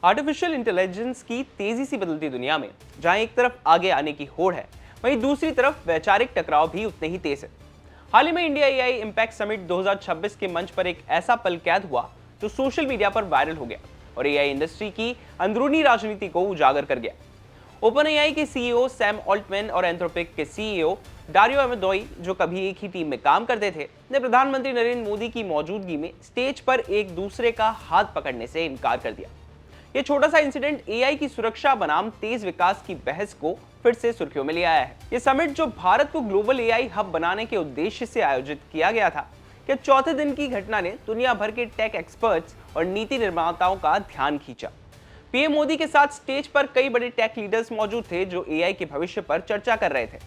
Artificial intelligence की तेजी से बदलती दुनिया में जहां एक तरफ आगे आने की होड़ है, वहीं दूसरी तरफ वैचारिक टकराव भी उतने ही तेज है। हाल ही में इंडिया एआई इम्पैक्ट समिट 2026 के मंच पर एक ऐसा पल कैद हुआ जो सोशल मीडिया पर वायरल हो गया और एआई इंडस्ट्री की अंदरूनी राजनीति को उजागर कर गया। ओपन एआई के सीईओ सैम ऑल्टमैन और एंथ्रोपिक के सीईओ डारियो अमेदोई, जो कभी एक ही टीम में काम करते थे, ने प्रधानमंत्री नरेंद्र मोदी की मौजूदगी में स्टेज पर एक दूसरे का हाथ पकड़ने से इनकार कर दिया। ये छोटा सा इंसिडेंट एआई की सुरक्षा बनाम तेज विकास की बहस को फिर से सुर्खियों में ले आया है। ये समिट, जो भारत को ग्लोबल एआई हब बनाने के उद्देश्य से आयोजित किया गया था, कि चौथे दिन की घटना ने दुनिया भर के टेक एक्सपर्ट्स और नीति निर्माताओं का ध्यान खींचा। पीएम मोदी के साथ स्टेज पर कई बड़े टेक लीडर्स मौजूद थे जो एआई के भविष्य पर चर्चा कर रहे थे।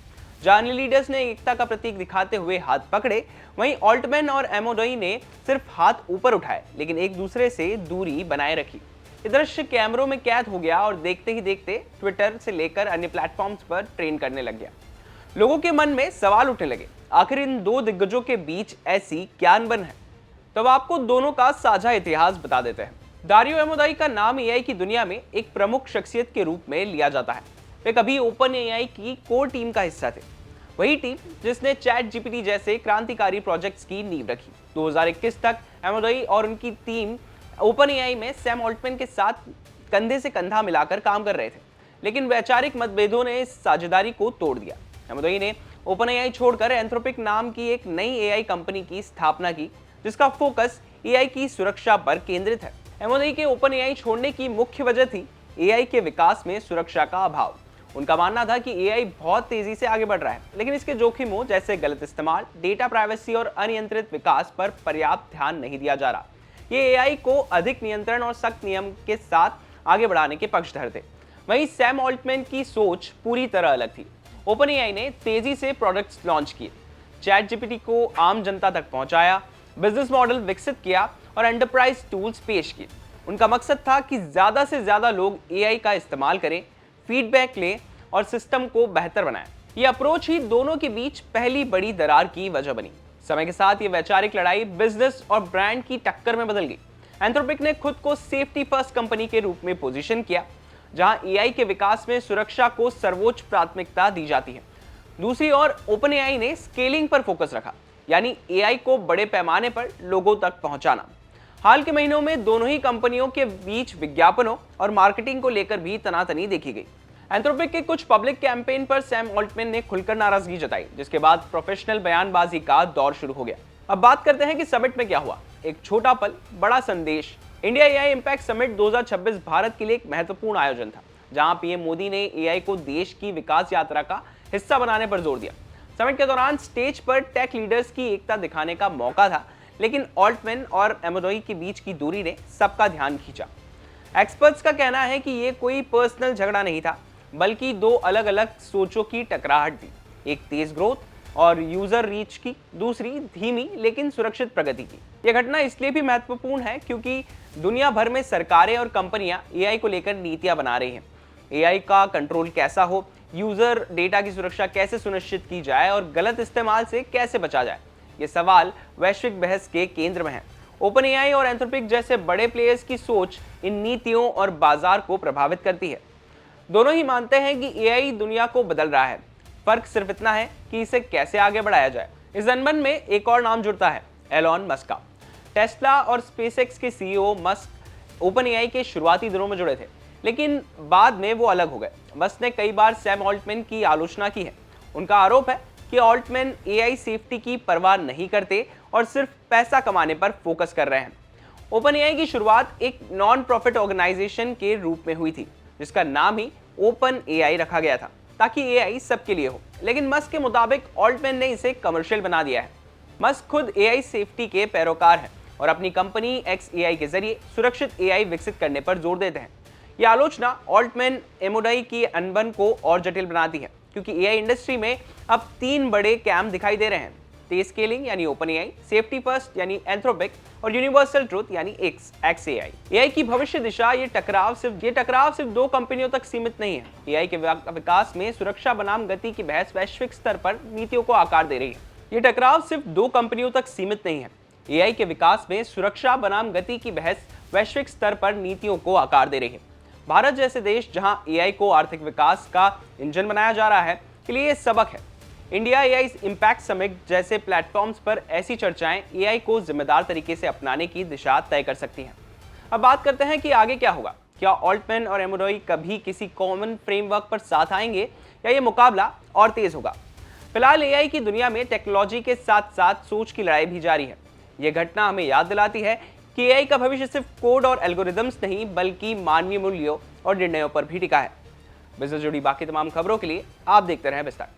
जहां अन्य लीडर्स ने एकता का प्रतीक दिखाते हुए हाथ पकड़े, वहीं ऑल्टमैन और एमोडोई ने सिर्फ हाथ ऊपर उठाए लेकिन एक दूसरे से दूरी बनाए रखी। ये दृश्य कैमरों में कैद हो गया और देखते ही देखते ट्विटर से लेकर अन्य प्लेटफॉर्म्स पर ट्रेंड करने लग गया। लोगों के मन में सवाल उठने लगे, आखिर इन दो दिग्गजों के बीच ऐसी क्या अनबन है। तो अब आपको दोनों का साझा इतिहास बता देते हैं। डारियो अमेदोई का नाम एआई की दुनिया में एक प्रमुख शख्सियत के रूप में लिया जाता है। वे कभी ओपन एआई की कोर टीम का हिस्सा थे, वही टीम जिसने चैट जीपीटी जैसे क्रांतिकारी प्रोजेक्ट्स की नींव रखी। 2021 तक अमेदोई और उनकी टीम ओपन एआई में सैम ऑल्टमैन के साथ कंधे से कंधा मिलाकर काम कर रहे थे, लेकिन वैचारिक मतभेदों ने इस साझेदारी को तोड़ दिया। अमेदोई ने ओपन एआई छोड़कर एंथ्रोपिक नाम की एक नई एआई कंपनी की स्थापना की, जिसका फोकस एआई की सुरक्षा पर केंद्रित है। अमेदोई के ओपन एआई छोड़ने की मुख्य वजह थी एआई के विकास में सुरक्षा का अभाव। उनका मानना था कि एआई बहुत तेजी से आगे बढ़ रहा है, लेकिन इसके जोखिमों जैसे गलत इस्तेमाल, डेटा प्राइवेसी और अनियंत्रित विकास पर पर्याप्त ध्यान नहीं दिया जा रहा। ये एआई को अधिक नियंत्रण और सख्त नियम के साथ आगे बढ़ाने के पक्षधर थे। वहीं सैम ऑल्टमैन की सोच पूरी तरह अलग थी। ओपन एआई ने तेजी से प्रोडक्ट्स लॉन्च किए, चैट जीपीटी को आम जनता तक पहुंचाया, बिजनेस मॉडल विकसित किया और एंटरप्राइज टूल्स पेश किए। उनका मकसद था कि ज़्यादा से ज़्यादा लोग एआई का इस्तेमाल करें, फीडबैक लें और सिस्टम को बेहतर बनाएं। ये अप्रोच ही दोनों के बीच पहली बड़ी दरार की वजह बनी। समय के साथ ये वैचारिक लड़ाई बिजनेस और ब्रांड की टक्कर में बदल गई। एंथ्रोपिक ने खुद को सेफ्टी फर्स्ट कंपनी के रूप में पोजीशन किया, जहां एआई के विकास में सुरक्षा को सर्वोच्च प्राथमिकता दी जाती है। दूसरी ओर ओपन एआई ने स्केलिंग पर फोकस रखा, यानी एआई को बड़े पैमाने पर लोगों तक पहुंचाना। हाल के महीनों में दोनों ही कंपनियों के बीच विज्ञापनों और मार्केटिंग को लेकर भी तनातनी देखी गई। एंथ्रोपिक के कुछ पब्लिक कैंपेन पर सैम ऑल्टमैन ने खुलकर नाराजगी जताई, जिसके बाद प्रोफेशनल बयानबाजी का दौर शुरू हो गया। अब बात करते हैं कि समिट में क्या हुआ। एक छोटा पल, बड़ा संदेश। India AI impact summit 2026 Bharat के लिए एक महत्वपूर्ण आयोजन था, जहां पीएम मोदी ने एआई को देश की विकास यात्रा का हिस्सा बनाने पर जोर दिया। समिट के दौरान स्टेज पर टेक लीडर्स की एकता दिखाने का मौका था, लेकिन ऑल्टमैन और अमेदोई के बीच की दूरी ने सबका ध्यान खींचा। एक्सपर्ट्स का कहना है कि ये कोई पर्सनल झगड़ा नहीं था, बल्कि दो अलग अलग सोचों की टकराहट थी। एक तेज ग्रोथ और यूजर रीच की, दूसरी धीमी लेकिन सुरक्षित प्रगति की। यह घटना इसलिए भी महत्वपूर्ण है क्योंकि दुनिया भर में सरकारें और कंपनियां एआई को लेकर नीतियां बना रही हैं। एआई का कंट्रोल कैसा हो, यूजर डेटा की सुरक्षा कैसे सुनिश्चित की जाए और गलत इस्तेमाल से कैसे बचा जाए, ये सवाल वैश्विक बहस के केंद्र में है। ओपन एआई और एंथ्रोपिक जैसे बड़े प्लेयर्स की सोच इन नीतियों और बाजार को प्रभावित करती है। दोनों ही मानते हैं कि एआई दुनिया को बदल रहा है, फर्क सिर्फ इतना है कि इसे कैसे आगे बढ़ाया जाए। इस अनबन में एक और नाम जुड़ता है, एलॉन मस्क का। टेस्ला और स्पेसएक्स के सीईओ मस्क ओपन एआई के शुरुआती दिनों में जुड़े थे, लेकिन बाद में वो अलग हो गए। मस्क ने कई बार सैम ऑल्टमैन की आलोचना की है। उनका आरोप है कि ऑल्टमैन एआई सेफ्टी की परवाह नहीं करते और सिर्फ पैसा कमाने पर फोकस कर रहे हैं। ओपन एआई की शुरुआत एक नॉन प्रॉफिट ऑर्गेनाइजेशन के रूप में हुई थी, जिसका नाम ही ओपन एआई रखा गया था, ताकि एआई सबके लिए हो। लेकिन मस्क के मुताबिक ऑल्टमैन ने इसे कमर्शियल बना दिया है। मस्क खुद एआई सेफ्टी के पैरोकार हैं और अपनी कंपनी XAI के जरिए सुरक्षित एआई विकसित करने पर जोर देते हैं। यह आलोचना ऑल्टमैन एमोडोई की अनबन को और जटिल बनाती है, क्योंकि एआई इंडस्ट्री में अब तीन बड़े कैम्प दिखाई दे रहे हैं: तेज स्केलिंग यानी ओपन एआई, सेफ्टी फर्स्ट यानी एंथ्रोपिक और यूनिवर्सल ट्रूथ यानी XAI। एआई की भविष्य दिशा, ये टकराव सिर्फ दो कंपनियों तक सीमित नहीं है। एआई के विकास में सुरक्षा बनाम गति की बहस वैश्विक स्तर पर नीतियों को आकार दे रही है। ये टकराव सिर्फ दो कंपनियों तक सीमित नहीं है। एआई के विकास में सुरक्षा बनाम गति की बहस वैश्विक स्तर पर नीतियों को आकार दे रही है। भारत जैसे देश जहां एआई को आर्थिक विकास का इंजन बनाया जा रहा है, के लिए ये सबक है। इंडिया एआई इम्पैक्ट समिट जैसे प्लेटफॉर्म्स पर ऐसी चर्चाएं एआई को जिम्मेदार तरीके से अपनाने की दिशा तय कर सकती हैं। अब बात करते हैं कि आगे क्या होगा। क्या ऑल्टमैन और एमोरोई कभी किसी कॉमन फ्रेमवर्क पर साथ आएंगे या ये मुकाबला और तेज होगा? फिलहाल एआई की दुनिया में टेक्नोलॉजी के साथ साथ सोच की लड़ाई भी जारी है। यह घटना हमें याद दिलाती है कि एआई का भविष्य सिर्फ कोड और एल्गोरिदम्स नहीं बल्कि मानवीय मूल्यों और निर्णयों पर भी टिका है। बिजनेस जुड़ी बाकी तमाम खबरों के लिए आप देखते रहें विस्तार।